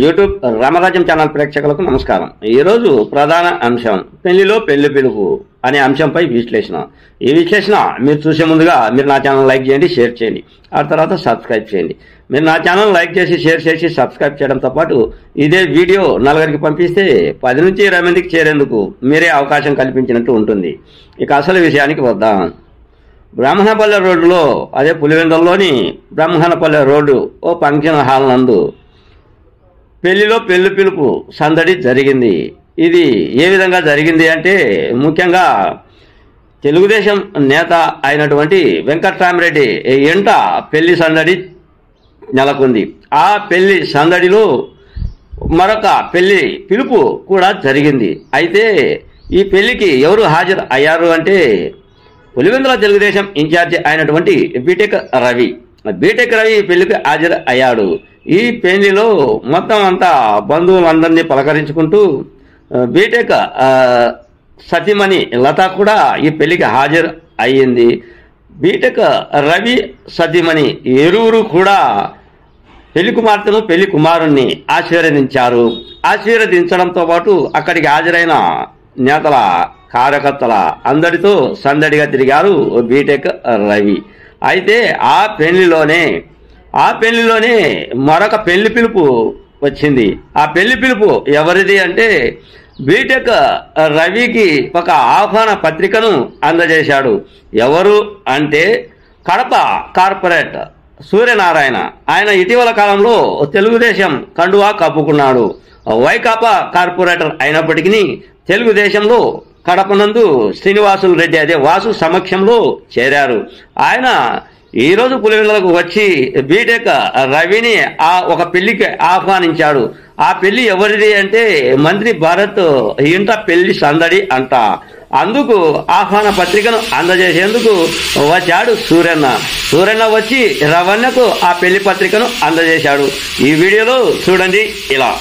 YouTube రామరాజ్యం channel ప్రేక్షకులకు నమస్కారం. ఈరోజు ప్రధాన అంశం పెళ్లిలో పెళ్లి పిలుపు అనే అంశంపై విశ్లేషణ. ఈ విశ్లేషణ మీరు చూసే ముందుగా మీరు నా ఛానల్ లైక్ చేయండి, షేర్ చేయండి, ఆ తర్వాత సబ్స్క్రైబ్ చేయండి. మీరు నా ఛానల్ లైక్ చేసి షేర్ చేసి సబ్స్క్రైబ్ చేయడంతో పాటు ఇదే వీడియో నలుగురికి పంపిస్తే 10 నుంచి 20 మందికి చేరేందుకు మీరే అవకాశం కల్పించినట్టు ఉంటుంది. ఇక అసలు విషయానికి వద్దాం. బ్రాహ్మణపల్లె రోడ్డులో, అదే పులివెందులలోని బ్రాహ్మణపల్లె రోడ్డు ఓ ఫంక్షన్ హాల్ నందు పెళ్లిలో పెళ్లి పిలుపు సందడి జరిగింది. ఇది ఏ విధంగా జరిగింది అంటే, ముఖ్యంగా తెలుగుదేశం నేత అయినటువంటి వెంకట్రామరెడ్డి ఎంట పెళ్లి సందడి నెలకొంది. ఆ పెళ్లి సందడిలో మరొక పెళ్లి పిలుపు కూడా జరిగింది. అయితే ఈ పెళ్లికి ఎవరు హాజరు అయ్యారు అంటే, పులివెందుల తెలుగుదేశం ఇన్ఛార్జి అయినటువంటి బీటెక్ రవి పెళ్లికి హాజరు అయ్యాడు. ఈ పెళ్లిలో మొత్తం అంతా బంధువులందరినీ పలకరించుకుంటూ బీటెక్ సతీమణి లత కూడా ఈ పెళ్లికి హాజరు అయ్యింది. బీటెక్ రవి సతీమణి ఇరువురు కూడా పెళ్లి కుమార్తెను పెళ్లి కుమారుణ్ణి ఆశీర్వదించారు. ఆశీర్వదించడంతో పాటు అక్కడికి హాజరైన నేతల కార్యకర్తల అందరితో సందడిగా తిరిగారు బీటెక్ రవి. అయితే ఆ పెళ్లిలోనే మరొక పెళ్లి పిలుపు వచ్చింది. ఆ పెళ్లి పిలుపు ఎవరిది అంటే, బీటెక్ రవికి ఒక ఆహ్వాన పత్రికను అందజేశాడు. ఎవరు అంటే, కడప కార్పొరేట్ సూర్యనారాయణ. ఆయన ఇటీవల కాలంలో తెలుగుదేశం కండువా కప్పుకున్నాడు. వైకాపా కార్పొరేటర్ అయినప్పటికీ తెలుగుదేశంలో కడప నందు శ్రీనివాసులు రెడ్డి, అదే వాసు సమక్షంలో చేరారు. ఆయన ఈరోజు పులివెందులకు వచ్చి బీటెక్ రవిని ఒక పెళ్లికి ఆహ్వానించాడు. ఆ పెళ్లి ఎవరిది అంటే, మంత్రి భారత్ ఇంట పెళ్లి సందడి అంట. అందుకు ఆహ్వాన పత్రికను అందజేసేందుకు వచ్చాడు సూర్యన్న వచ్చి రవణకు ఆ పెళ్లి పత్రికను అందజేశాడు. ఈ వీడియోలో చూడండి ఇలా.